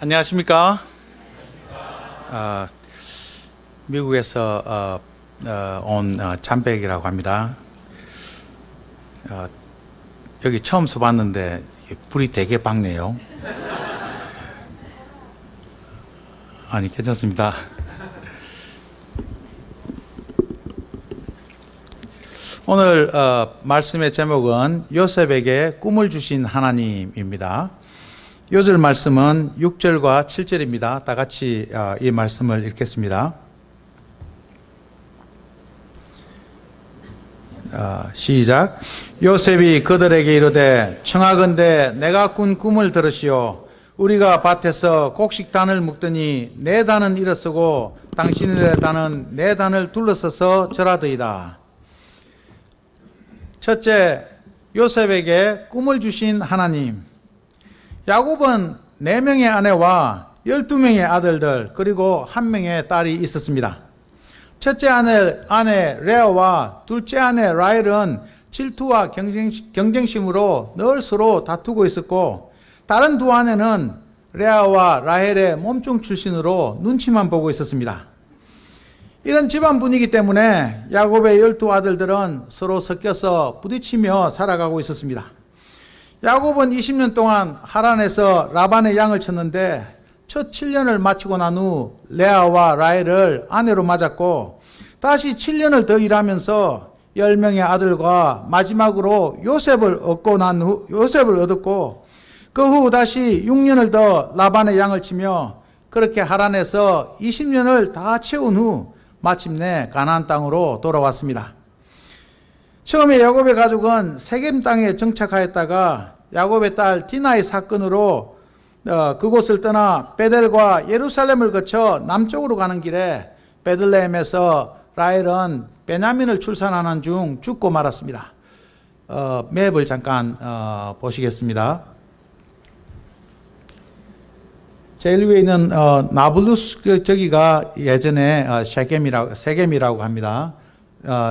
안녕하십니까? 어, 미국에서 온 잠백이라고 합니다. 여기 처음 써봤는데 불이 되게 밝네요. 아니, 괜찮습니다. 오늘 말씀의 제목은 요셉에게 꿈을 주신 하나님입니다. 요절 말씀은 6절과 7절입니다. 다 같이 이 말씀을 읽겠습니다. 시작. 요셉이 그들에게 이르되 청하건대 내가 꾼 꿈을 들으시오. 우리가 밭에서 곡식단을 묶더니 네 단은 일어서고 당신의 단은 네 단을 둘러서서 절하더이다. 첫째, 요셉에게 꿈을 주신 하나님. 야곱은 4명의 아내와 12명의 아들들 그리고 1명의 딸이 있었습니다. 첫째 아내 레아와 둘째 아내 라헬은 질투와 경쟁심으로 늘 서로 다투고 있었고, 다른 두 아내는 레아와 라헬의 몸종 출신으로 눈치만 보고 있었습니다. 이런 집안 분위기 때문에 야곱의 12아들들은 서로 섞여서 부딪히며 살아가고 있었습니다. 야곱은 20년 동안 하란에서 라반의 양을 쳤는데 첫 7년을 마치고 난 후 레아와 라헬을 아내로 맞았고, 다시 7년을 더 일하면서 10명의 아들과 마지막으로 요셉을 얻었고, 그 후 다시 6년을 더 라반의 양을 치며 그렇게 하란에서 20년을 다 채운 후 마침내 가나안 땅으로 돌아왔습니다. 처음에 야곱의 가족은 세겜 땅에 정착하였다가 야곱의 딸 디나의 사건으로 그곳을 떠나 베델과 예루살렘을 거쳐 남쪽으로 가는 길에 베들레헴에서 라헬은 베냐민을 출산하는 중 죽고 말았습니다. 맵을 잠깐 보시겠습니다. 제일 위에 있는 나블루스 저기가 예전에 세겜이라고 합니다.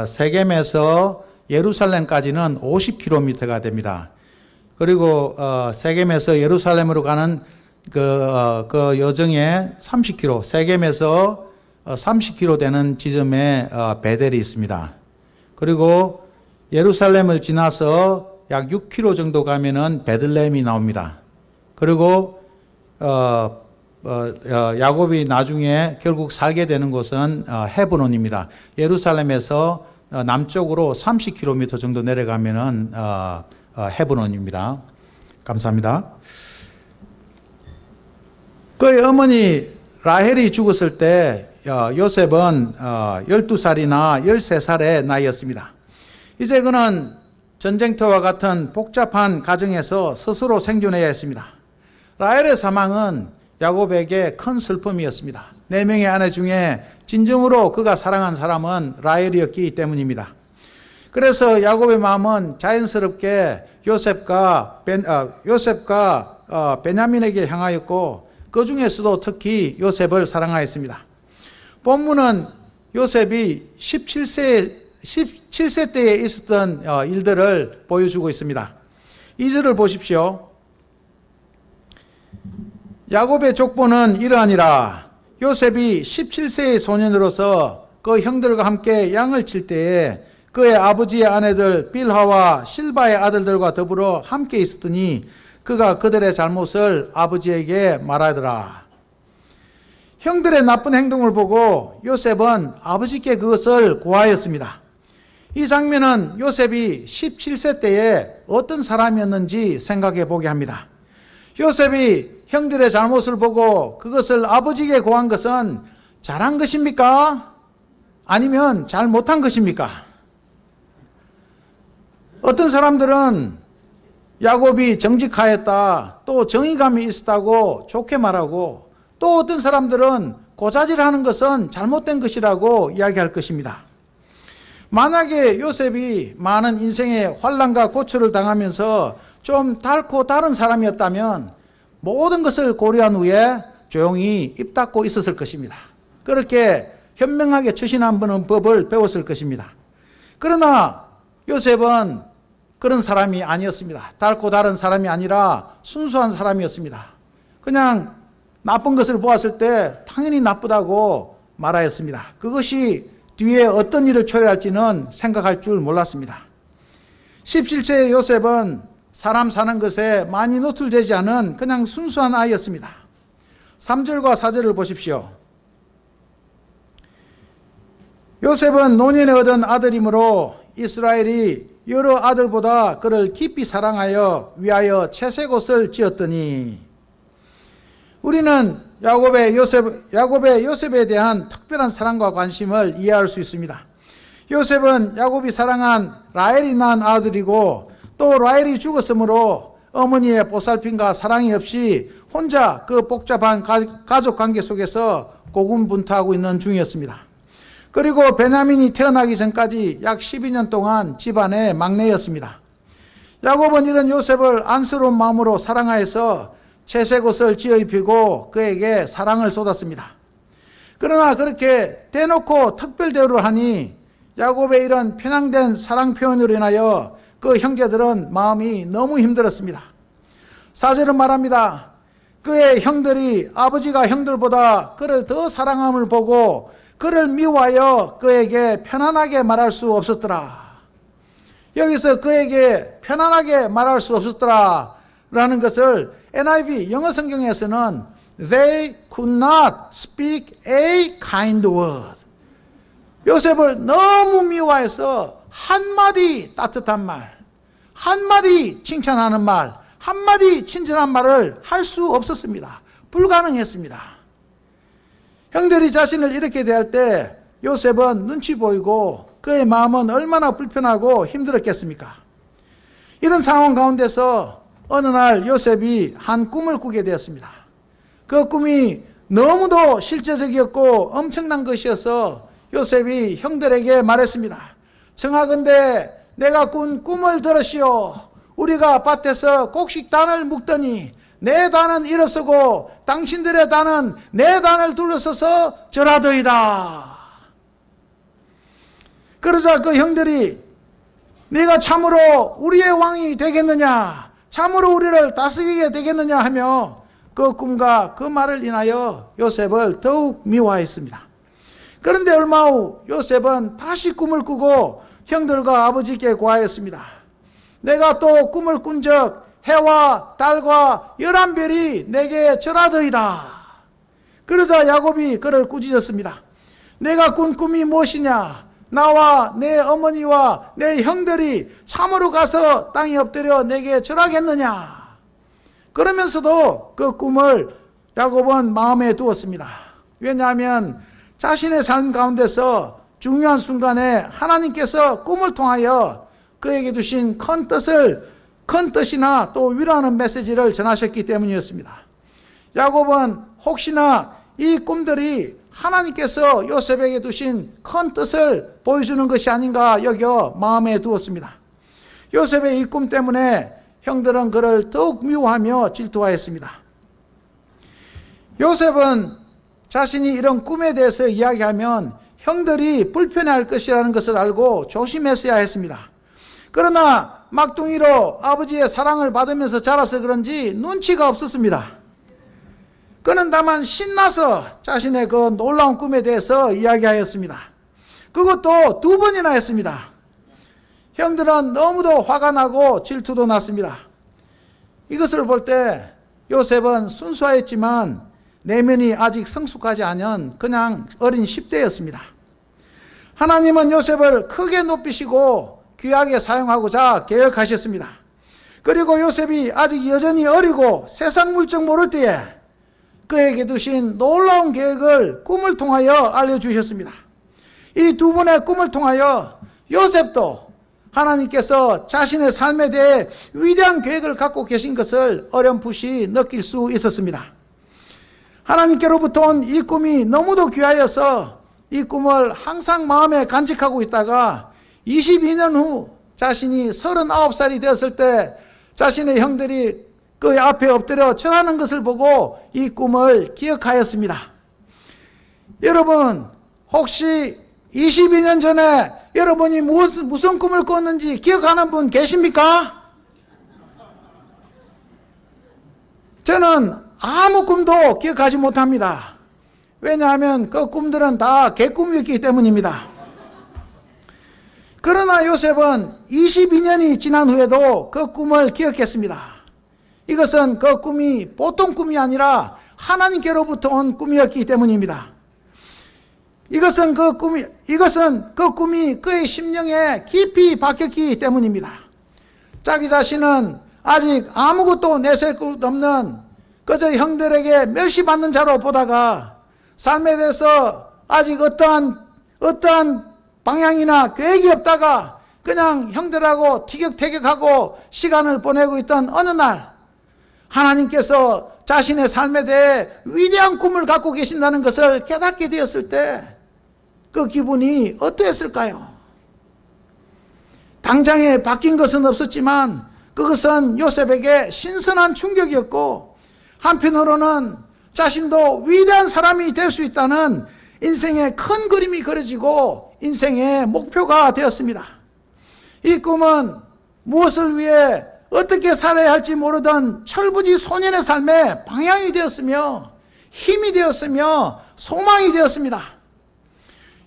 세겜에서 예루살렘까지는 50km가 됩니다. 그리고 세겜에서 예루살렘으로 가는 그 여정에 30km, 세겜에서 30km 되는 지점에 베델이 있습니다. 그리고 예루살렘을 지나서 약 6km 정도 가면은 베들레헴이 나옵니다. 그리고 야곱이 나중에 결국 살게 되는 곳은 헤브론입니다. 예루살렘에서 남쪽으로 30km 정도 내려가면은 헤브론입니다. 감사합니다. 그의 어머니 라헬이 죽었을 때 요셉은 12살이나 13살의 나이였습니다. 이제 그는 전쟁터와 같은 복잡한 가정에서 스스로 생존해야 했습니다. 라헬의 사망은 야곱에게 큰 슬픔이었습니다. 4명의 아내 중에 진정으로 그가 사랑한 사람은 라헬이었기 때문입니다. 그래서 야곱의 마음은 자연스럽게 요셉과 베냐민에게 향하였고, 그 중에서도 특히 요셉을 사랑하였습니다. 본문은 요셉이 17세 때에 있었던 일들을 보여주고 있습니다. 2절을 보십시오. 야곱의 족보는 이러하니라. 요셉이 17세의 소년으로서 그 형들과 함께 양을 칠 때에 그의 아버지의 아내들 빌하와 실바의 아들들과 더불어 함께 있었더니 그가 그들의 잘못을 아버지에게 말하더라. 형들의 나쁜 행동을 보고 요셉은 아버지께 그것을 고하였습니다. 이 장면은 요셉이 17세 때에 어떤 사람이었는지 생각해 보게 합니다. 요셉이 형들의 잘못을 보고 그것을 아버지에게 고한 것은 잘한 것입니까? 아니면 잘못한 것입니까? 어떤 사람들은 야곱이 정직하였다, 또 정의감이 있었다고 좋게 말하고, 또 어떤 사람들은 고자질하는 것은 잘못된 것이라고 이야기할 것입니다. 만약에 요셉이 많은 인생의 환난과 고초를 당하면서 좀 닳고 다른 사람이었다면 모든 것을 고려한 후에 조용히 입 닫고 있었을 것입니다. 그렇게 현명하게 처신하는 법을 배웠을 것입니다. 그러나 요셉은 그런 사람이 아니었습니다. 닳고 다른 사람이 아니라 순수한 사람이었습니다. 그냥 나쁜 것을 보았을 때 당연히 나쁘다고 말하였습니다. 그것이 뒤에 어떤 일을 초래할지는 생각할 줄 몰랐습니다. 17세의 요셉은 사람 사는 것에 많이 노출되지 않은 그냥 순수한 아이였습니다. 3절과 4절을 보십시오. 요셉은 노년에 얻은 아들이므로 이스라엘이 여러 아들보다 그를 깊이 사랑하여 위하여 채색 옷을 지었더니, 우리는 야곱의 요셉에 대한 특별한 사랑과 관심을 이해할 수 있습니다. 요셉은 야곱이 사랑한 라헬이 낳은 아들이고, 또 라헬이 죽었으므로 어머니의 보살핌과 사랑이 없이 혼자 그 복잡한 가족 관계 속에서 고군분투하고 있는 중이었습니다. 그리고 베냐민이 태어나기 전까지 약 12년 동안 집안의 막내였습니다. 야곱은 이런 요셉을 안쓰러운 마음으로 사랑하여서 채색 옷을 지어 입히고 그에게 사랑을 쏟았습니다. 그러나 그렇게 대놓고 특별 대우를 하니 야곱의 이런 편향된 사랑 표현으로 인하여 그 형제들은 마음이 너무 힘들었습니다. 4절은 말합니다. 그의 형들이 아버지가 형들보다 그를 더 사랑함을 보고 그를 미워하여 그에게 편안하게 말할 수 없었더라. 여기서 그에게 편안하게 말할 수 없었더라 라는 것을 NIV 영어 성경에서는 They could not speak a kind word. 요셉을 너무 미워해서 한마디 따뜻한 말, 한마디 칭찬하는 말, 한마디 친절한 말을 할 수 없었습니다. 불가능했습니다. 형들이 자신을 이렇게 대할 때 요셉은 눈치 보이고 그의 마음은 얼마나 불편하고 힘들었겠습니까? 이런 상황 가운데서 어느 날 요셉이 한 꿈을 꾸게 되었습니다. 그 꿈이 너무도 실제적이었고 엄청난 것이어서 요셉이 형들에게 말했습니다. 청하건대 내가 꾼 꿈을 들으시오. 우리가 밭에서 곡식단을 묶더니 내 단은 일어서고 당신들의 단은 내 단을 둘러서서 절하더이다. 그러자 그 형들이 네가 참으로 우리의 왕이 되겠느냐, 참으로 우리를 다스리게 되겠느냐 하며 그 꿈과 그 말을 인하여 요셉을 더욱 미워했습니다. 그런데 얼마 후 요셉은 다시 꿈을 꾸고 형들과 아버지께 고하였습니다. 내가 또 꿈을 꾼 적 해와 달과 11별이 내게 절하더이다. 그러자 야곱이 그를 꾸짖었습니다. 내가 꾼 꿈이 무엇이냐? 나와 내 어머니와 내 형들이 참으로 가서 땅에 엎드려 내게 절하겠느냐? 그러면서도 그 꿈을 야곱은 마음에 두었습니다. 왜냐하면 자신의 삶 가운데서 중요한 순간에 하나님께서 꿈을 통하여 그에게 주신 큰 뜻이나 또 위로하는 메시지를 전하셨기 때문이었습니다. 야곱은 혹시나 이 꿈들이 하나님께서 요셉에게 두신 큰 뜻을 보여주는 것이 아닌가 여겨 마음에 두었습니다. 요셉의 이 꿈 때문에 형들은 그를 더욱 미워하며 질투하였습니다. 요셉은 자신이 이런 꿈에 대해서 이야기하면 형들이 불편해할 것이라는 것을 알고 조심했어야 했습니다. 그러나 막둥이로 아버지의 사랑을 받으면서 자라서 그런지 눈치가 없었습니다. 그는 다만 신나서 자신의 그 놀라운 꿈에 대해서 이야기하였습니다. 그것도 2번이나 했습니다. 형들은 너무도 화가 나고 질투도 났습니다. 이것을 볼 때 요셉은 순수하였지만 내면이 아직 성숙하지 않은 그냥 어린 10대였습니다. 하나님은 요셉을 크게 높이시고 귀하게 사용하고자 계획하셨습니다. 그리고 요셉이 아직 여전히 어리고 세상 물정 모를 때에 그에게 두신 놀라운 계획을 꿈을 통하여 알려주셨습니다. 이 2분의 꿈을 통하여 요셉도 하나님께서 자신의 삶에 대해 위대한 계획을 갖고 계신 것을 어렴풋이 느낄 수 있었습니다. 하나님께로부터 온 이 꿈이 너무도 귀하여서 이 꿈을 항상 마음에 간직하고 있다가 22년 후 자신이 39살이 되었을 때 자신의 형들이 그 앞에 엎드려 절하는 것을 보고 이 꿈을 기억하였습니다. 여러분 혹시 22년 전에 여러분이 무슨 꿈을 꿨는지 기억하는 분 계십니까? 저는 아무 꿈도 기억하지 못합니다. 왜냐하면 그 꿈들은 다 개꿈이었기 때문입니다. 그러나 요셉은 22년이 지난 후에도 그 꿈을 기억했습니다. 이것은 그 꿈이 보통 꿈이 아니라 하나님께로부터 온 꿈이었기 때문입니다. 이것은 그 꿈이 그의 심령에 깊이 박혔기 때문입니다. 자기 자신은 아직 아무것도 내세울 것 없는 그저 형들에게 멸시받는 자로 보다가 삶에 대해서 아직 어떠한 방향이나 계획이 없다가 그냥 형들하고 티격태격하고 시간을 보내고 있던 어느 날 하나님께서 자신의 삶에 대해 위대한 꿈을 갖고 계신다는 것을 깨닫게 되었을 때 그 기분이 어떠했을까요? 당장에 바뀐 것은 없었지만 그것은 요셉에게 신선한 충격이었고 한편으로는 자신도 위대한 사람이 될 수 있다는 인생의 큰 그림이 그려지고 인생의 목표가 되었습니다. 이 꿈은 무엇을 위해 어떻게 살아야 할지 모르던 철부지 소년의 삶의 방향이 되었으며 힘이 되었으며 소망이 되었습니다.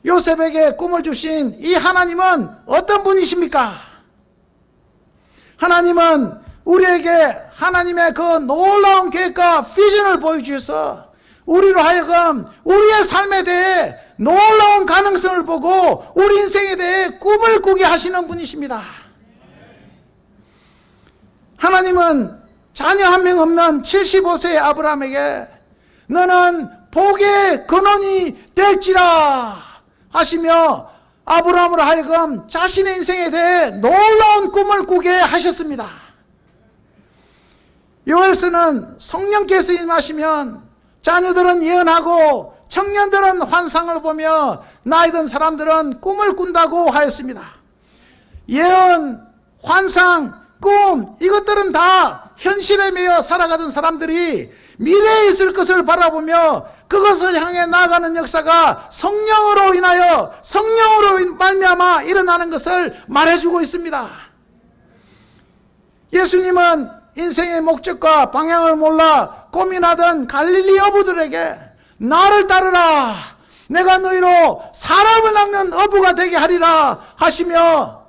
요셉에게 꿈을 주신 이 하나님은 어떤 분이십니까? 하나님은 우리에게 하나님의 그 놀라운 계획과 비전을 보여주셔서 우리로 하여금 우리의 삶에 대해 놀라운 가능성을 보고 우리 인생에 대해 꿈을 꾸게 하시는 분이십니다. 하나님은 자녀 한 명 없는 75세의 아브라함에게 너는 복의 근원이 될지라 하시며 아브라함으로 하여금 자신의 인생에 대해 놀라운 꿈을 꾸게 하셨습니다. 요엘서는 성령께서 임하시면 자녀들은 예언하고 청년들은 환상을 보며 나이 든 사람들은 꿈을 꾼다고 하였습니다. 예언, 환상, 꿈 이것들은 다 현실에 매여 살아가던 사람들이 미래에 있을 것을 바라보며 그것을 향해 나아가는 역사가 성령으로 인하여 성령으로 말미암아 일어나는 것을 말해주고 있습니다. 예수님은 인생의 목적과 방향을 몰라 고민하던 갈릴리 어부들에게 나를 따르라 내가 너희로 사람을 낚는 어부가 되게 하리라 하시며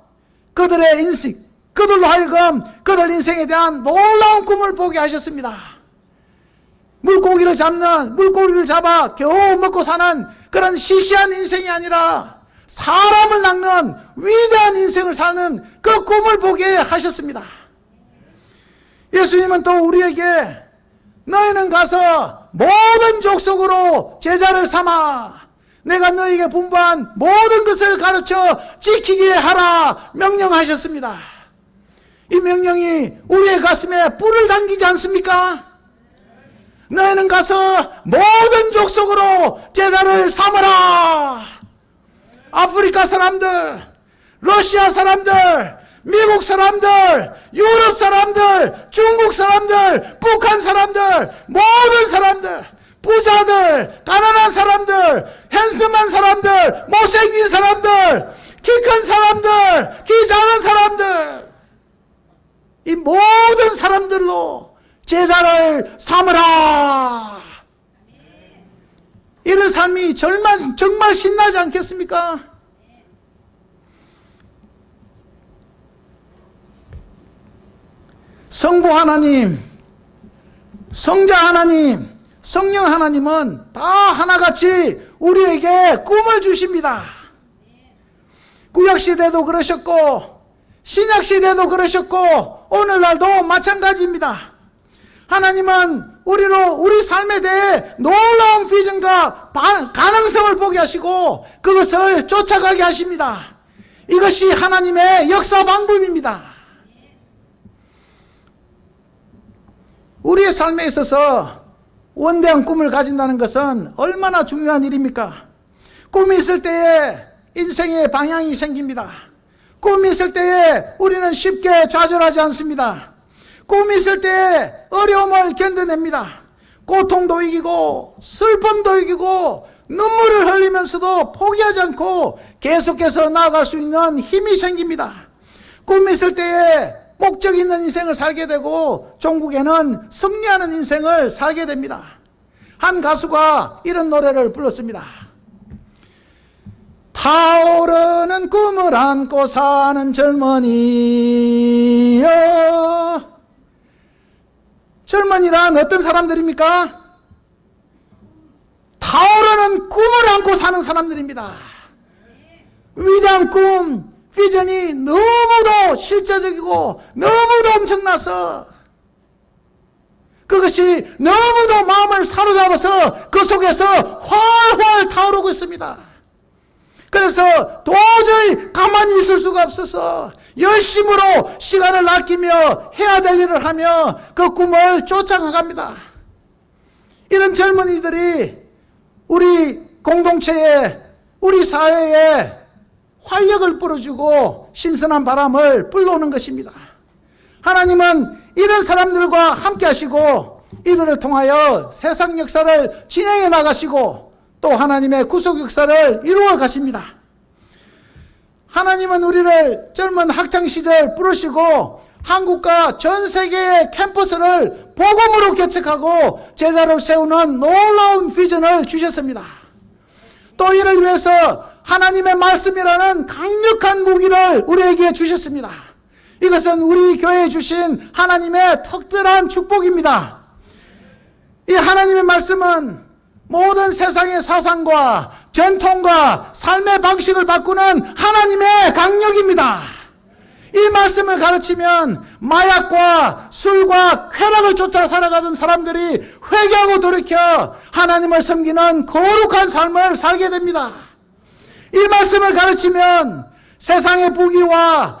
그들로 하여금 그들 인생에 대한 놀라운 꿈을 보게 하셨습니다. 물고기를 잡아 겨우 먹고 사는 그런 시시한 인생이 아니라 사람을 낚는 위대한 인생을 사는 그 꿈을 보게 하셨습니다. 예수님은 또 우리에게 너희는 가서 모든 족속으로 제자를 삼아 내가 너희에게 분부한 모든 것을 가르쳐 지키게 하라 명령하셨습니다. 이 명령이 우리의 가슴에 뿔을 당기지 않습니까? 너희는 가서 모든 족속으로 제자를 삼으라. 아프리카 사람들, 러시아 사람들, 미국 사람들, 유럽 사람들, 중국 사람들, 북한 사람들, 모든 사람들, 부자들, 가난한 사람들, 핸섬한 사람들, 못생긴 사람들, 키 큰 사람들, 키 작은 사람들, 이 모든 사람들로 제자를 삼으라. 이런 삶이 정말 신나지 않겠습니까? 성부 하나님, 성자 하나님, 성령 하나님은 다 하나같이 우리에게 꿈을 주십니다. 구약시대도 그러셨고 신약시대도 그러셨고 오늘날도 마찬가지입니다. 하나님은 우리 삶에 대해 놀라운 비전과 가능성을 보게 하시고 그것을 쫓아가게 하십니다. 이것이 하나님의 역사 방법입니다. 우리의 삶에 있어서 원대한 꿈을 가진다는 것은 얼마나 중요한 일입니까? 꿈이 있을 때에 인생의 방향이 생깁니다. 꿈이 있을 때에 우리는 쉽게 좌절하지 않습니다. 꿈이 있을 때에 어려움을 견뎌냅니다. 고통도 이기고 슬픔도 이기고 눈물을 흘리면서도 포기하지 않고 계속해서 나아갈 수 있는 힘이 생깁니다. 꿈이 있을 때에 목적 있는 인생을 살게 되고 종국에는 승리하는 인생을 살게 됩니다. 한 가수가 이런 노래를 불렀습니다. 타오르는 꿈을 안고 사는 젊은이여. 젊은이란 어떤 사람들입니까? 타오르는 꿈을 안고 사는 사람들입니다. 위대한 꿈, 비전이 너무도 실제적이고 너무도 엄청나서 그것이 너무도 마음을 사로잡아서 그 속에서 활활 타오르고 있습니다. 그래서 도저히 가만히 있을 수가 없어서 열심으로 시간을 아끼며 해야 될 일을 하며 그 꿈을 쫓아갑니다. 이런 젊은이들이 우리 공동체에, 우리 사회에 활력을 불어주고 신선한 바람을 불러오는 것입니다. 하나님은 이런 사람들과 함께 하시고 이들을 통하여 세상 역사를 진행해 나가시고 또 하나님의 구속 역사를 이루어 가십니다. 하나님은 우리를 젊은 학창시절 부르시고 한국과 전 세계의 캠퍼스를 복음으로 개척하고 제자를 세우는 놀라운 비전을 주셨습니다. 또 이를 위해서 하나님의 말씀이라는 강력한 무기를 우리에게 주셨습니다. 이것은 우리 교회에 주신 하나님의 특별한 축복입니다. 이 하나님의 말씀은 모든 세상의 사상과 전통과 삶의 방식을 바꾸는 하나님의 강력입니다. 이 말씀을 가르치면 마약과 술과 쾌락을 쫓아 살아가던 사람들이 회개하고 돌이켜 하나님을 섬기는 거룩한 삶을 살게 됩니다. 이 말씀을 가르치면 세상의 부귀와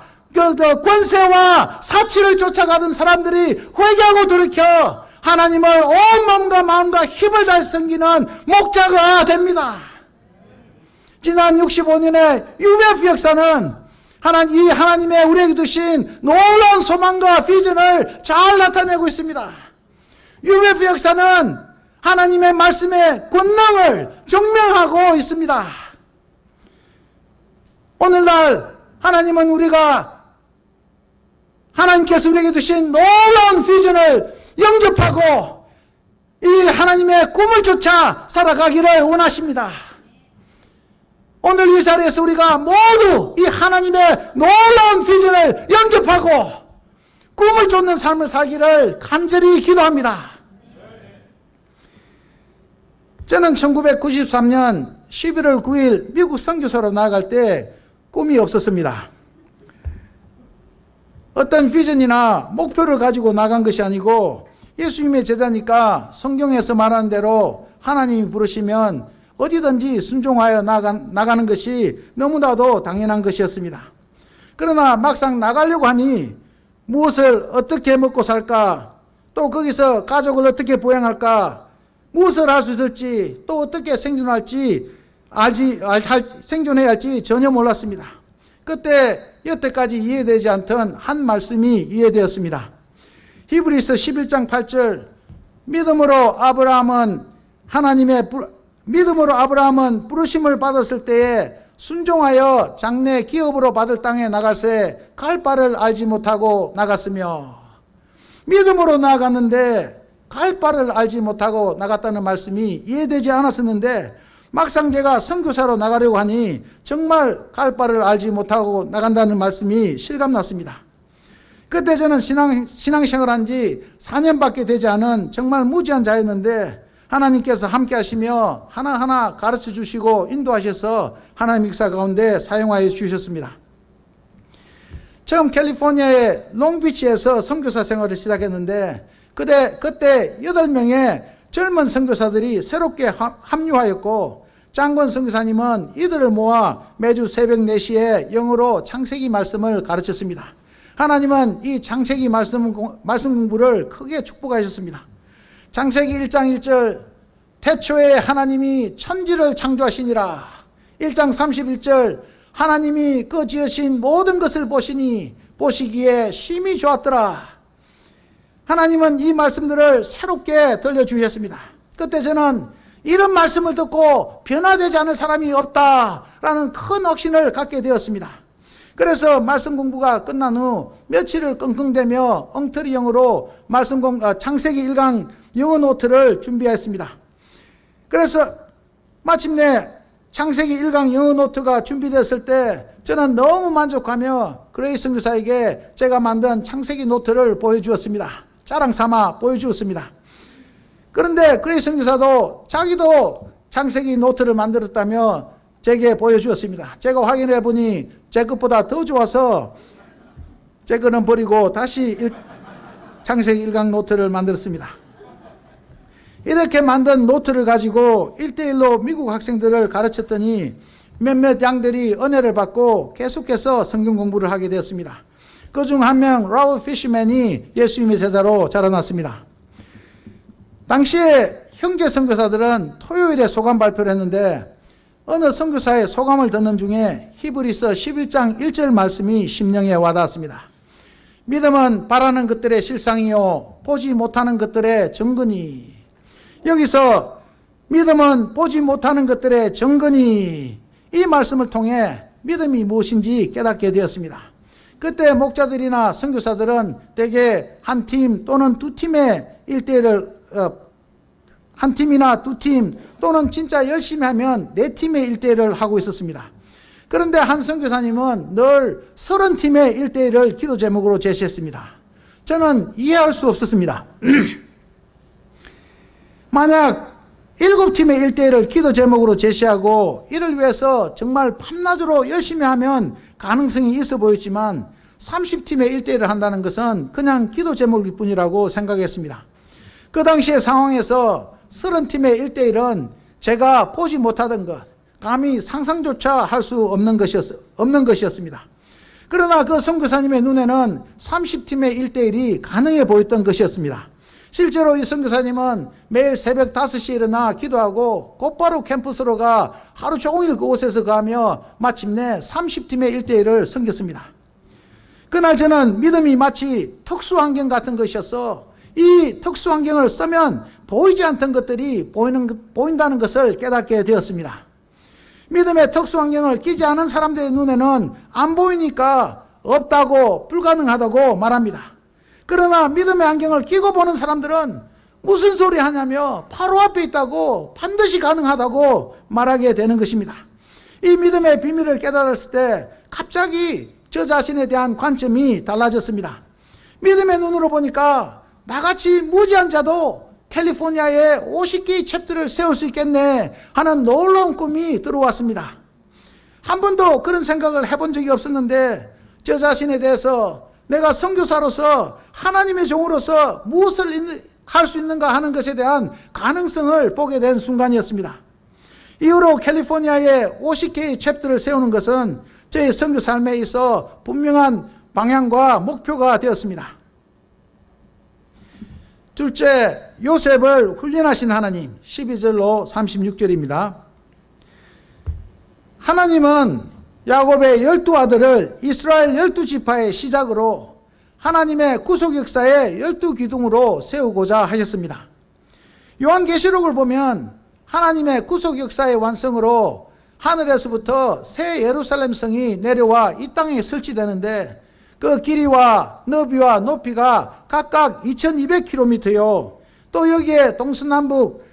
권세와 사치를 쫓아가던 사람들이 회개하고 돌이켜 하나님을 온 몸과 마음과 힘을 다해 섬기는 목자가 됩니다. 지난 65년의 UMF 역사는 이 하나님의 우리에게 주신 놀라운 소망과 비전을 잘 나타내고 있습니다. UMF 역사는 하나님의 말씀의 권능을 증명하고 있습니다. 오늘날 하나님께서 우리에게 주신 놀라운 비전을 영접하고 이 하나님의 꿈을 쫓아 살아가기를 원하십니다. 오늘 이 자리에서 우리가 모두 이 하나님의 놀라운 비전을 영접하고 꿈을 쫓는 삶을 살기를 간절히 기도합니다. 저는 1993년 11월 9일 미국 선교사로 나아갈 때 꿈이 없었습니다. 어떤 비전이나 목표를 가지고 나간 것이 아니고 예수님의 제자니까 성경에서 말하는 대로 하나님이 부르시면 어디든지 순종하여 나가는 것이 너무나도 당연한 것이었습니다. 그러나 막상 나가려고 하니 무엇을 어떻게 먹고 살까, 또 거기서 가족을 어떻게 부양할까, 무엇을 할 수 있을지, 또 어떻게 생존해야 할지 전혀 몰랐습니다. 그때 여태까지 이해되지 않던 한 말씀이 이해되었습니다. 히브리서 11장 8절 믿음으로 아브라함은 부르심을 받았을 때에 순종하여 장래 기업으로 받을 땅에 나갈새 갈 바를 알지 못하고 나갔으며, 믿음으로 나아갔는데 갈 바를 알지 못하고 나갔다는 말씀이 이해되지 않았었는데 막상 제가 선교사로 나가려고 하니 정말 갈 바를 알지 못하고 나간다는 말씀이 실감났습니다. 그때 저는 신앙생활 한 지 4년밖에 되지 않은 정말 무지한 자였는데 하나님께서 함께 하시며 하나하나 가르쳐 주시고 인도하셔서 하나님 역사 가운데 사용하여 주셨습니다. 처음 캘리포니아의 롱비치에서 선교사 생활을 시작했는데 그때 8명의 젊은 선교사들이 새롭게 합류하였고 장건 선교사님은 이들을 모아 매주 새벽 4시에 영어로 창세기 말씀을 가르쳤습니다. 하나님은 이 창세기 말씀 공부를 크게 축복하셨습니다. 창세기 1장 1절 태초에 하나님이 천지를 창조하시니라. 1장 31절 하나님이 그 지으신 모든 것을 보시니 보시기에 심히 좋았더라. 하나님은 이 말씀들을 새롭게 들려주셨습니다. 그때 저는 이런 말씀을 듣고 변화되지 않을 사람이 없다라는 큰 확신을 갖게 되었습니다. 그래서 말씀 공부가 끝난 후 며칠을 끙끙대며 엉터리형으로 창세기 1강 영어 노트를 준비했습니다. 그래서 마침내 창세기 1강 영어 노트가 준비됐을 때 저는 너무 만족하며 그레이스 선교사에게 제가 만든 창세기 노트를 보여주었습니다. 자랑 삼아 보여주었습니다. 그런데 그레이스 선교사도 자기도 창세기 노트를 만들었다며 제게 보여주었습니다. 제가 확인해 보니 제 것보다 더 좋아서 제 거는 버리고 다시 창세기 1강 노트를 만들었습니다. 이렇게 만든 노트를 가지고 1대1로 미국 학생들을 가르쳤더니 몇몇 양들이 은혜를 받고 계속해서 성경 공부를 하게 되었습니다. 그중 한 명 라울 피시맨이 예수님의 제자로 자라났습니다. 당시에 형제 선교사들은 토요일에 소감 발표를 했는데 어느 선교사의 소감을 듣는 중에 히브리서 11장 1절 말씀이 심령에 와닿았습니다. 믿음은 바라는 것들의 실상이요 보지 못하는 것들의 증거니. 여기서 믿음은 보지 못하는 것들의 증거니, 이 말씀을 통해 믿음이 무엇인지 깨닫게 되었습니다. 그때 목자들이나 선교사들은 대개 한 팀 또는 두 팀의 일대를 한 팀이나 두 팀 또는 진짜 열심히 하면 네 팀의 일대를 하고 있었습니다. 그런데 한 선교사님은 늘 30팀의 일대를 기도 제목으로 제시했습니다. 저는 이해할 수 없었습니다. 만약 7팀의 일대를 기도 제목으로 제시하고 이를 위해서 정말 밤낮으로 열심히 하면 가능성이 있어 보였지만 30팀의 일대를 한다는 것은 그냥 기도 제목일 뿐이라고 생각했습니다. 그 당시의 상황에서 30팀의 1대1은 제가 보지 못하던 것, 감히 상상조차 할 수 없는 것이었습니다. 그러나 그 선교사님의 눈에는 30팀의 1대1이 가능해 보였던 것이었습니다. 실제로 이 선교사님은 매일 새벽 5시에 일어나 기도하고 곧바로 캠퍼스로 가 하루 종일 그곳에서 가며 마침내 30팀의 1대1을 섬겼습니다. 그날 저는 믿음이 마치 특수환경 같은 것이어서 이 특수환경을 쓰면 보이지 않던 것들이 보인다는 것을 깨닫게 되었습니다. 믿음의 특수환경을 끼지 않은 사람들의 눈에는 안 보이니까 없다고 불가능하다고 말합니다. 그러나 믿음의 안경을 끼고 보는 사람들은 무슨 소리 하냐며 바로 앞에 있다고, 반드시 가능하다고 말하게 되는 것입니다. 이 믿음의 비밀을 깨달았을 때 갑자기 저 자신에 대한 관점이 달라졌습니다. 믿음의 눈으로 보니까 나같이 무지한 자도 캘리포니아에 50개의 챕터를 세울 수 있겠네 하는 놀라운 꿈이 들어왔습니다. 한 번도 그런 생각을 해본 적이 없었는데 저 자신에 대해서 내가 선교사로서 하나님의 종으로서 무엇을 할 수 있는가 하는 것에 대한 가능성을 보게 된 순간이었습니다. 이후로 캘리포니아에 50개의 챕터를 세우는 것은 저의 선교 삶에 있어 분명한 방향과 목표가 되었습니다. 둘째, 요셉을 훈련하신 하나님. 12절로 36절입니다. 하나님은 야곱의 12아들을 이스라엘 12지파의 시작으로 하나님의 구속 역사의 12기둥으로 세우고자 하셨습니다. 요한계시록을 보면 하나님의 구속 역사의 완성으로 하늘에서부터 새 예루살렘 성이 내려와 이 땅에 설치되는데 그 길이와 너비와 높이가 각각 2200km요. 또 여기에 동서남북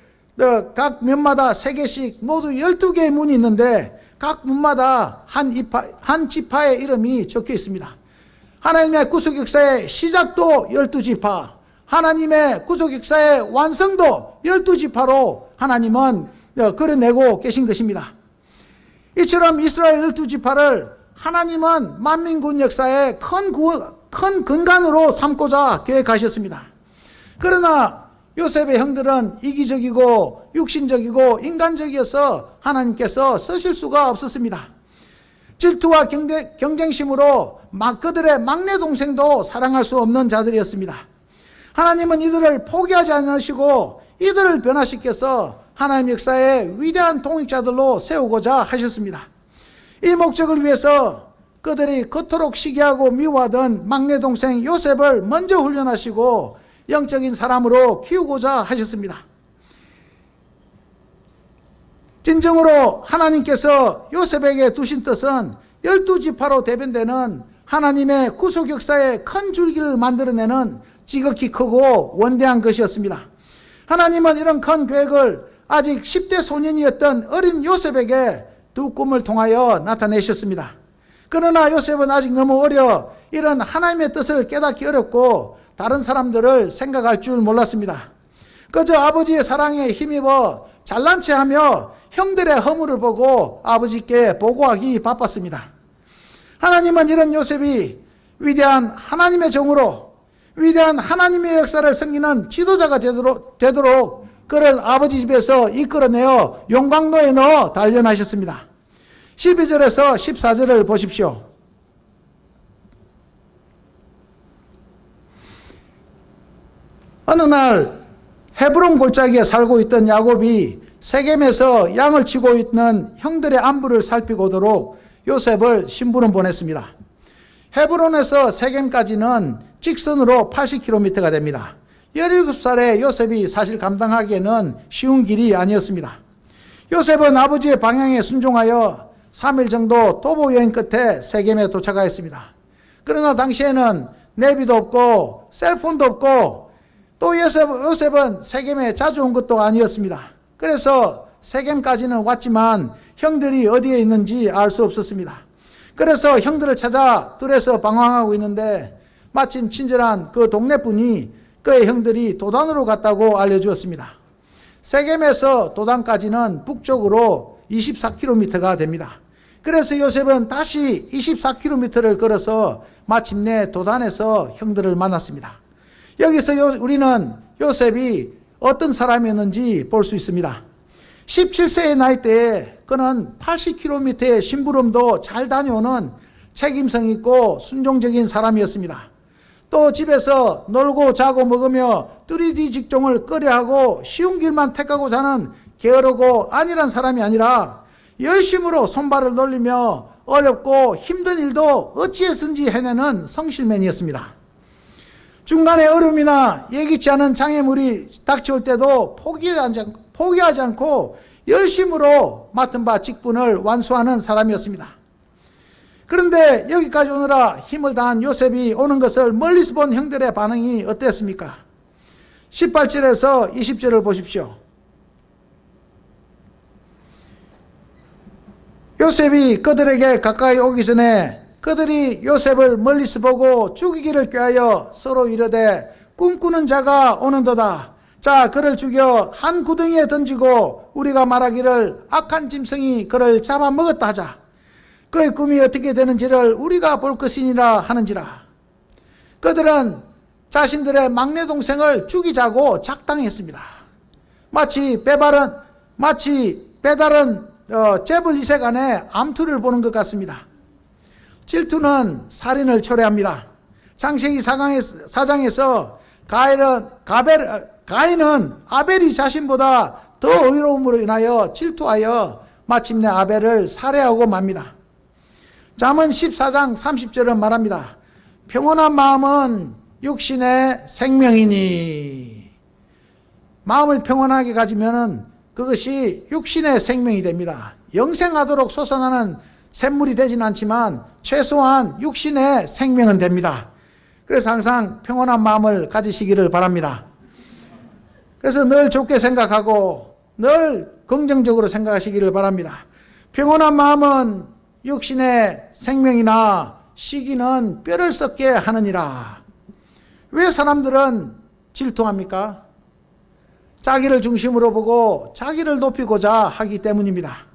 각 면마다 3개씩 모두 12개의 문이 있는데 각 문마다 한 지파의 이름이 적혀 있습니다. 하나님의 구속 역사의 시작도 12지파, 하나님의 구속 역사의 완성도 12지파로 하나님은 그려내고 계신 것입니다. 이처럼 이스라엘 12지파를 하나님은 만민군 역사의 큰 근간으로 삼고자 계획하셨습니다. 그러나 요셉의 형들은 이기적이고 육신적이고 인간적이어서 하나님께서 쓰실 수가 없었습니다. 질투와 경쟁심으로 그들의 막내 동생도 사랑할 수 없는 자들이었습니다. 하나님은 이들을 포기하지 않으시고 이들을 변화시켜서 하나님 역사의 위대한 통역자들로 세우고자 하셨습니다. 이 목적을 위해서 그들이 그토록 시기하고 미워하던 막내 동생 요셉을 먼저 훈련하시고 영적인 사람으로 키우고자 하셨습니다. 진정으로 하나님께서 요셉에게 두신 뜻은 12지파로 대변되는 하나님의 구속 역사의 큰 줄기를 만들어내는 지극히 크고 원대한 것이었습니다. 하나님은 이런 큰 계획을 아직 10대 소년이었던 어린 요셉에게 두 꿈을 통하여 나타내셨습니다. 그러나 요셉은 아직 너무 어려 이런 하나님의 뜻을 깨닫기 어렵고 다른 사람들을 생각할 줄 몰랐습니다. 그저 아버지의 사랑에 힘입어 잘난 체하며 형들의 허물을 보고 아버지께 보고하기 바빴습니다. 하나님은 이런 요셉이 위대한 하나님의 종으로 위대한 하나님의 역사를 섬기는 지도자가 되도록 그를 아버지 집에서 이끌어내어 용광로에 넣어 단련하셨습니다. 12절에서 14절을 보십시오. 어느 날 헤브론 골짜기에 살고 있던 야곱이 세겜에서 양을 치고 있는 형들의 안부를 살피고 오도록 요셉을 심부름 보냈습니다. 헤브론에서 세겜까지는 직선으로 80km가 됩니다. 17살의 요셉이 사실 감당하기에는 쉬운 길이 아니었습니다. 요셉은 아버지의 방향에 순종하여 3일 정도 도보 여행 끝에 세겜에 도착하였습니다. 그러나 당시에는 내비도 없고 셀폰도 없고 또 요셉은 세겜에 자주 온 것도 아니었습니다. 그래서 세겜까지는 왔지만 형들이 어디에 있는지 알 수 없었습니다. 그래서 형들을 찾아 뜰에서 방황하고 있는데 마침 친절한 그 동네 분이 그의 형들이 도단으로 갔다고 알려주었습니다. 세겜에서 도단까지는 북쪽으로 24km가 됩니다. 그래서 요셉은 다시 24km를 걸어서 마침내 도단에서 형들을 만났습니다. 여기서 우리는 요셉이 어떤 사람이었는지 볼 수 있습니다. 17세의 나이대에 그는 80km의 심부름도 잘 다녀오는 책임성 있고 순종적인 사람이었습니다. 또 집에서 놀고 자고 먹으며 뚜리디 직종을 꺼려하고 쉬운 길만 택하고 사는 게으르고 안일한 사람이 아니라 열심으로 손발을 놀리며 어렵고 힘든 일도 어찌해서든지 해내는 성실맨이었습니다. 중간에 어려움이나 예기치 않은 장애물이 닥쳐올 때도 포기하지 않고 열심으로 맡은 바 직분을 완수하는 사람이었습니다. 그런데 여기까지 오느라 힘을 다한 요셉이 오는 것을 멀리서 본 형들의 반응이 어땠습니까? 18절에서 20절을 보십시오. 요셉이 그들에게 가까이 오기 전에 그들이 요셉을 멀리서 보고 죽이기를 꾀하여 서로 이르되 꿈꾸는 자가 오는도다. 자, 그를 죽여 한 구덩이에 던지고 우리가 말하기를 악한 짐승이 그를 잡아먹었다 하자. 그의 꿈이 어떻게 되는지를 우리가 볼 것이니라 하는지라. 그들은 자신들의 막내 동생을 죽이자고 작당했습니다. 마치 배달은 재벌 이색 안에 암투를 보는 것 같습니다. 질투는 살인을 초래합니다. 창세기 4장에서 가인은 아벨이 자신보다 더 의로움으로 인하여 질투하여 마침내 아벨을 살해하고 맙니다. 잠언 14장 30절은 말합니다. 평온한 마음은 육신의 생명이니. 마음을 평온하게 가지면은 그것이 육신의 생명이 됩니다. 영생하도록 솟아나는 샘물이 되진 않지만 최소한 육신의 생명은 됩니다. 그래서 항상 평온한 마음을 가지시기를 바랍니다. 그래서 늘 좋게 생각하고 늘 긍정적으로 생각하시기를 바랍니다. 평온한 마음은 육신의 생명이나 시기는 뼈를 썩게 하느니라. 왜 사람들은 질투합니까? 자기를 중심으로 보고 자기를 높이고자 하기 때문입니다.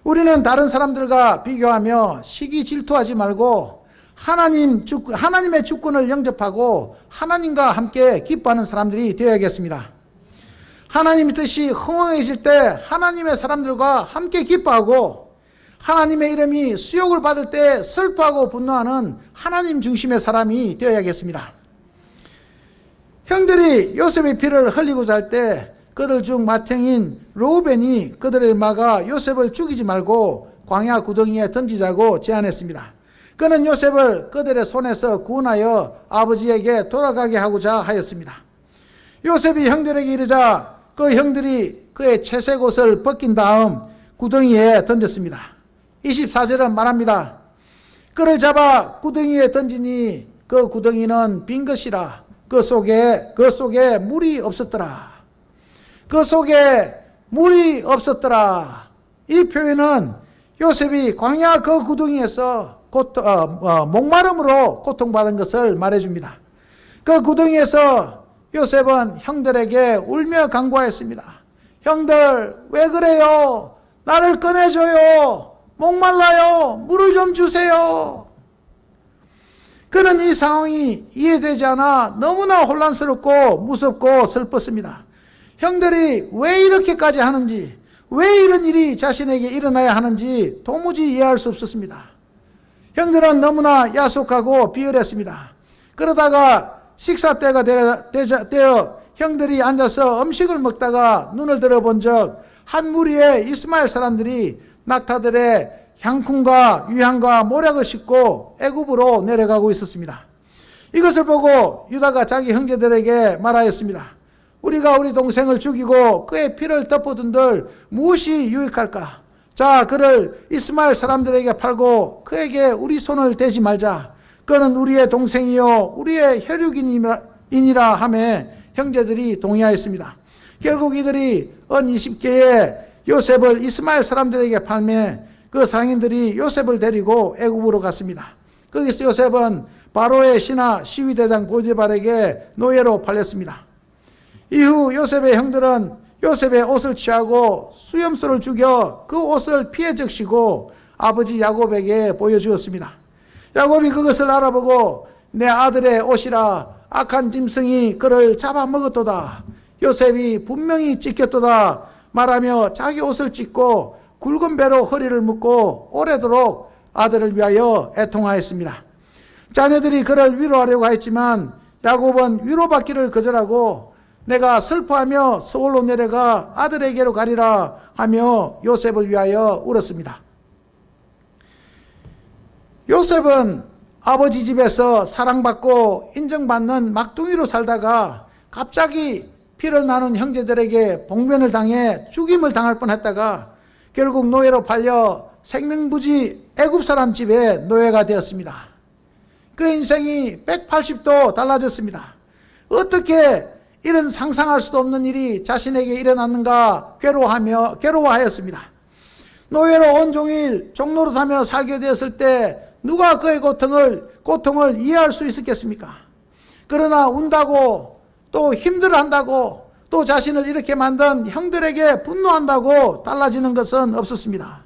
우리는 다른 사람들과 비교하며 시기 질투하지 말고 하나님의 주권을 영접하고 하나님과 함께 기뻐하는 사람들이 되어야겠습니다. 하나님의 뜻이 흥황해질 때 하나님의 사람들과 함께 기뻐하고 하나님의 이름이 수욕을 받을 때 슬퍼하고 분노하는 하나님 중심의 사람이 되어야겠습니다. 형들이 요셉의 피를 흘리고자 할 때 그들 중 맏형인 르우벤이 그들을 막아 요셉을 죽이지 말고 광야 구덩이에 던지자고 제안했습니다. 그는 요셉을 그들의 손에서 구원하여 아버지에게 돌아가게 하고자 하였습니다. 요셉이 형들에게 이르자 그 형들이 그의 채색 옷을 벗긴 다음 구덩이에 던졌습니다. 24절은 말합니다. 그를 잡아 구덩이에 던지니 그 구덩이는 빈 것이라. 그 속에 물이 없었더라. 그 속에 물이 없었더라. 이 표현은 요셉이 광야 그 구덩이에서 목마름으로 고통받은 것을 말해줍니다. 그 구덩이에서 요셉은 형들에게 울며 간구하였습니다. 형들, 왜 그래요? 나를 꺼내줘요. 목말라요. 물을 좀 주세요. 그는 이 상황이 이해되지 않아 너무나 혼란스럽고 무섭고 슬펐습니다. 형들이 왜 이렇게까지 하는지, 왜 이런 일이 자신에게 일어나야 하는지 도무지 이해할 수 없었습니다. 형들은 너무나 야속하고 비열했습니다. 그러다가 식사 때가 되어 형들이 앉아서 음식을 먹다가 눈을 들어본 적 한 무리의 이스마엘 사람들이 낙타들의 향품과 유향과 모략을 싣고 애굽으로 내려가고 있었습니다. 이것을 보고 유다가 자기 형제들에게 말하였습니다. 우리가 우리 동생을 죽이고 그의 피를 덮어둔들 무엇이 유익할까? 자, 그를 이스마엘 사람들에게 팔고 그에게 우리 손을 대지 말자. 그는 우리의 동생이요 우리의 혈육인이라 하며 형제들이 동의하였습니다. 결국 이들이 언 20개에 요셉을 이스마엘 사람들에게 팔매 그 상인들이 요셉을 데리고 애굽으로 갔습니다. 거기서 요셉은 바로의 신하 시위대장 보디발에게 노예로 팔렸습니다. 이후 요셉의 형들은 요셉의 옷을 취하고 수염소를 죽여 그 옷을 피해 적시고 아버지 야곱에게 보여주었습니다. 야곱이 그것을 알아보고 내 아들의 옷이라 악한 짐승이 그를 잡아먹었도다. 요셉이 분명히 찢겼도다 말하며 자기 옷을 찢고 굵은 배로 허리를 묶고 오래도록 아들을 위하여 애통하였습니다. 자녀들이 그를 위로하려고 했지만 야곱은 위로받기를 거절하고 내가 슬퍼하며 서울로 내려가 아들에게로 가리라 하며 요셉을 위하여 울었습니다. 요셉은 아버지 집에서 사랑받고 인정받는 막둥이로 살다가 갑자기 피를 나눈 형제들에게 봉변을 당해 죽임을 당할 뻔했다가 결국 노예로 팔려 생명부지 애굽 사람 집에 노예가 되었습니다. 그 인생이 180도 달라졌습니다. 어떻게 이런 상상할 수도 없는 일이 자신에게 일어났는가 괴로워하였습니다. 노예로 온종일 종노릇하며 살게 되었을 때 누가 그의 고통을 이해할 수 있었겠습니까? 그러나 운다고 또 힘들어한다고 또 자신을 이렇게 만든 형들에게 분노한다고 달라지는 것은 없었습니다.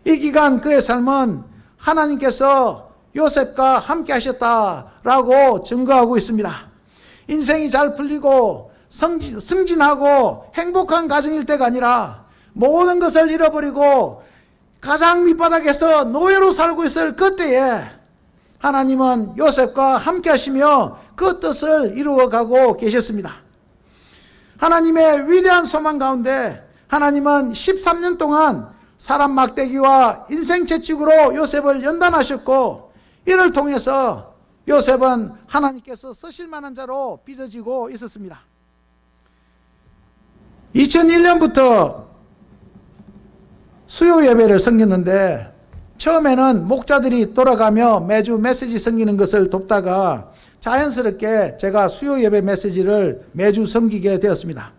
이 기간 그의 삶은 하나님께서 요셉과 함께 하셨다라고 증거하고 있습니다. 인생이 잘 풀리고 승진하고 행복한 가정일 때가 아니라 모든 것을 잃어버리고 가장 밑바닥에서 노예로 살고 있을 그때에 하나님은 요셉과 함께 하시며 그 뜻을 이루어가고 계셨습니다. 하나님의 위대한 소망 가운데 하나님은 13년 동안 사람 막대기와 인생 채찍으로 요셉을 연단하셨고 이를 통해서 요셉은 하나님께서 쓰실 만한 자로 빚어지고 있었습니다. 2001년부터 수요 예배를 섬겼는데 처음에는 목자들이 돌아가며 매주 메시지 섬기는 것을 돕다가 자연스럽게 제가 수요 예배 메시지를 매주 섬기게 되었습니다.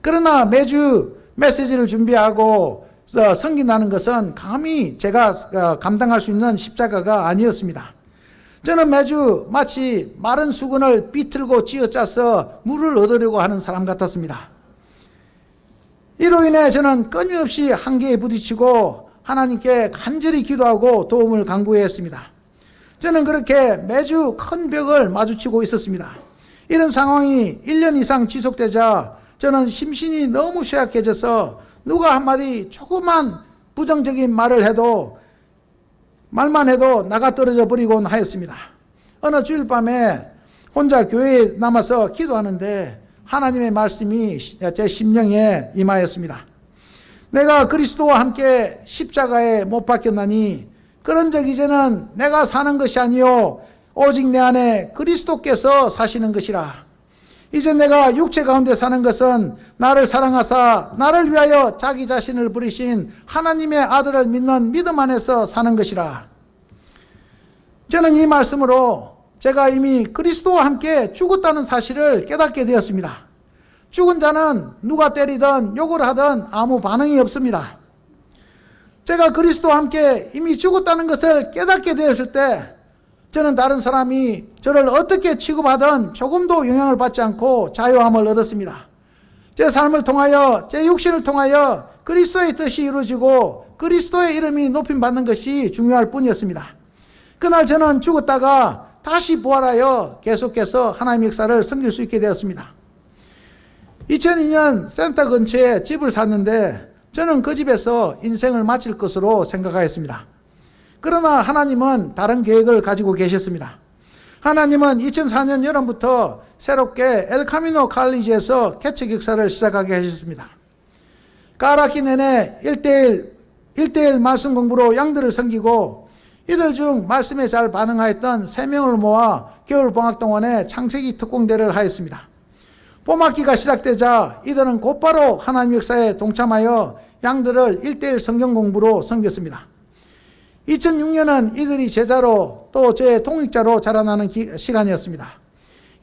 그러나 매주 메시지를 준비하고 섬긴다는 것은 감히 제가 감당할 수 있는 십자가가 아니었습니다. 저는 매주 마치 마른 수건을 비틀고 쥐어짜서 물을 얻으려고 하는 사람 같았습니다. 이로 인해 저는 끊임없이 한계에 부딪히고 하나님께 간절히 기도하고 도움을 간구해야 했습니다. 저는 그렇게 매주 큰 벽을 마주치고 있었습니다. 이런 상황이 1년 이상 지속되자 저는 심신이 너무 쇠약해져서 누가 한마디 조그만 부정적인 말만 해도 나가 떨어져 버리곤 하였습니다. 어느 주일 밤에 혼자 교회에 남아서 기도하는데 하나님의 말씀이 제 심령에 임하였습니다. 내가 그리스도와 함께 십자가에 못 박혔나니 그런즉 이제는 내가 사는 것이 아니요 오직 내 안에 그리스도께서 사시는 것이라. 이제 내가 육체 가운데 사는 것은 나를 사랑하사 나를 위하여 자기 자신을 부리신 하나님의 아들을 믿는 믿음 안에서 사는 것이라. 저는 이 말씀으로 제가 이미 그리스도와 함께 죽었다는 사실을 깨닫게 되었습니다. 죽은 자는 누가 때리든 욕을 하든 아무 반응이 없습니다. 제가 그리스도와 함께 이미 죽었다는 것을 깨닫게 되었을 때 저는 다른 사람이 저를 어떻게 취급하든 조금도 영향을 받지 않고 자유함을 얻었습니다. 제 삶을 통하여, 제 육신을 통하여 그리스도의 뜻이 이루어지고 그리스도의 이름이 높임받는 것이 중요할 뿐이었습니다. 그날 저는 죽었다가 다시 부활하여 계속해서 하나님의 역사를 섬길 수 있게 되었습니다. 2002년 센터 근처에 집을 샀는데 저는 그 집에서 인생을 마칠 것으로 생각하였습니다. 그러나 하나님은 다른 계획을 가지고 계셨습니다. 하나님은 2004년 여름부터 새롭게 엘카미노 칼리지에서 개척 역사를 시작하게 하셨습니다. 가을학기 내내 1대1 말씀 공부로 양들을 섬기고 이들 중 말씀에 잘 반응하였던 3명을 모아 겨울방학동안에 창세기 특공대를 하였습니다. 봄학기가 시작되자 이들은 곧바로 하나님 역사에 동참하여 양들을 1대1 성경 공부로 섬겼습니다. 2006년은 이들이 제자로 또 제 동역자로 자라나는 시간이었습니다.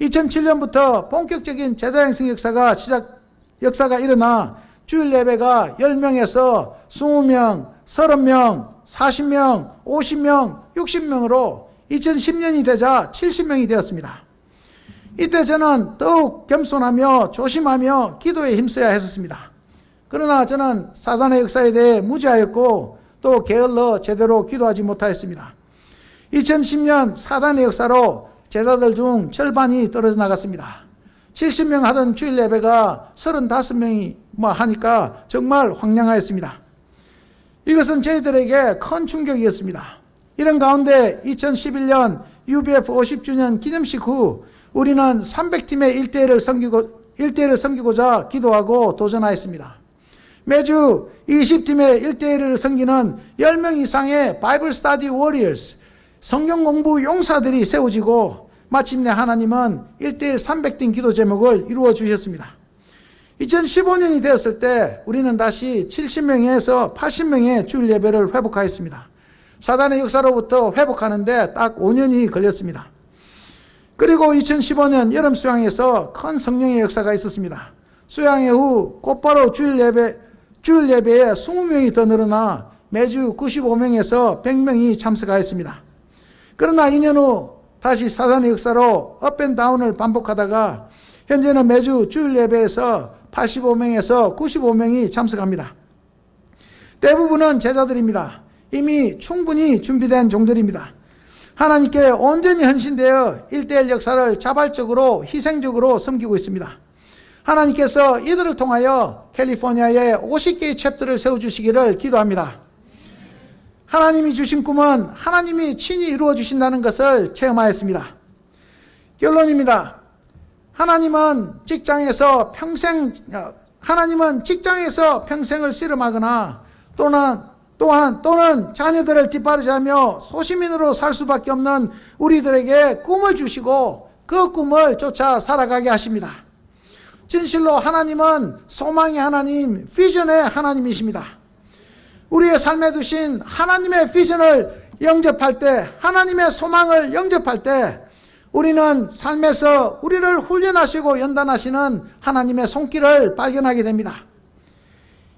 2007년부터 본격적인 제자 양성 역사가 일어나 주일 예배가 10명에서 20명, 30명, 40명, 50명, 60명으로 2010년이 되자 70명이 되었습니다. 이때 저는 더욱 겸손하며 조심하며 기도에 힘써야 했었습니다. 그러나 저는 사단의 역사에 대해 무지하였고 또 게을러 제대로 기도하지 못하였습니다. 2010년 사단의 역사로 제자들 중 절반이 떨어져 나갔습니다. 70명 하던 주일 예배가 35명이 하니까 정말 황량하였습니다. 이것은 저희들에게 큰 충격이었습니다. 이런 가운데 2011년 UBF 50주년 기념식 후 우리는 300팀의 1대1을 섬기고자 기도하고 도전하였습니다. 매주 20팀의 1대1을 섬기는 10명 이상의 바이블 스터디 워리어스, 성경 공부 용사들이 세워지고 마침내 하나님은 1대1 300팀 기도 제목을 이루어 주셨습니다. 2015년이 되었을 때 우리는 다시 70명에서 80명의 주일 예배를 회복하였습니다. 사단의 역사로부터 회복하는데 딱 5년이 걸렸습니다. 그리고 2015년 여름 수양에서 큰 성령의 역사가 있었습니다. 수양회 후 곧바로 주일 예배에 20명이 더 늘어나 매주 95명에서 100명이 참석하였습니다. 그러나 2년 후 다시 사단의 역사로 업앤다운을 반복하다가 현재는 매주 주일 예배에서 85명에서 95명이 참석합니다. 대부분은 제자들입니다. 이미 충분히 준비된 종들입니다. 하나님께 온전히 헌신되어 1대1 역사를 자발적으로 희생적으로 섬기고 있습니다. 하나님께서 이들을 통하여 캘리포니아에 50개의 챕터를 세워주시기를 기도합니다. 하나님이 주신 꿈은 하나님이 친히 이루어 주신다는 것을 체험하였습니다. 결론입니다. 하나님은 직장에서 평생을 씨름하거나 또는 자녀들을 뒷바라지하며 소시민으로 살 수밖에 없는 우리들에게 꿈을 주시고 그 꿈을 쫓아 살아가게 하십니다. 진실로 하나님은 소망의 하나님, 비전의 하나님이십니다. 우리의 삶에 두신 하나님의 비전을 영접할 때, 하나님의 소망을 영접할 때 우리는 삶에서 우리를 훈련하시고 연단하시는 하나님의 손길을 발견하게 됩니다.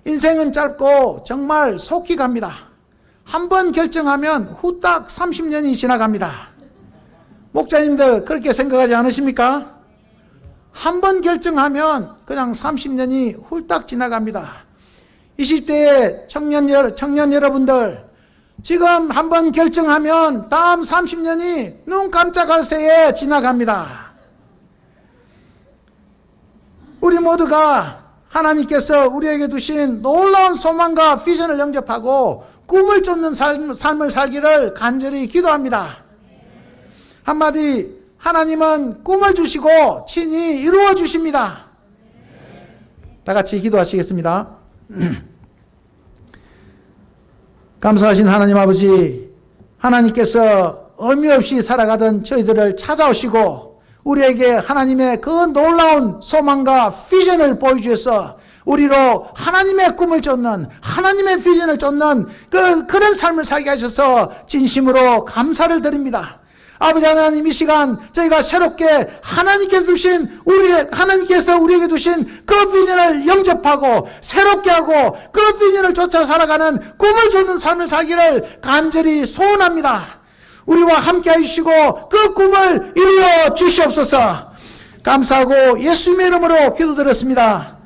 인생은 짧고 정말 속히 갑니다. 한 번 결정하면 후딱 30년이 지나갑니다. 목자님들 그렇게 생각하지 않으십니까? 한 번 결정하면 그냥 30년이 훌딱 지나갑니다. 20대의 청년 여러분들, 지금 한 번 결정하면 다음 30년이 눈 깜짝할 새에 지나갑니다. 우리 모두가 하나님께서 우리에게 두신 놀라운 소망과 비전을 영접하고 꿈을 쫓는 삶을 살기를 간절히 기도합니다. 한마디, 하나님은 꿈을 주시고 친히 이루어 주십니다. 다 같이 기도하시겠습니다. 감사하신 하나님 아버지, 하나님께서 의미 없이 살아가던 저희들을 찾아오시고 우리에게 하나님의 그 놀라운 소망과 비전을 보여주셔서 우리로 하나님의 꿈을 쫓는 하나님의 비전을 쫓는 그런 삶을 살게 하셔서 진심으로 감사를 드립니다. 아버지 하나님, 이 시간 저희가 새롭게 하나님께서 우리에게 주신 그 비전을 영접하고 새롭게 하고 그 비전을 쫓아 살아가는 꿈을 주는 삶을 살기를 간절히 소원합니다. 우리와 함께 해주시고 그 꿈을 이루어 주시옵소서. 감사하고 예수님의 이름으로 기도드렸습니다.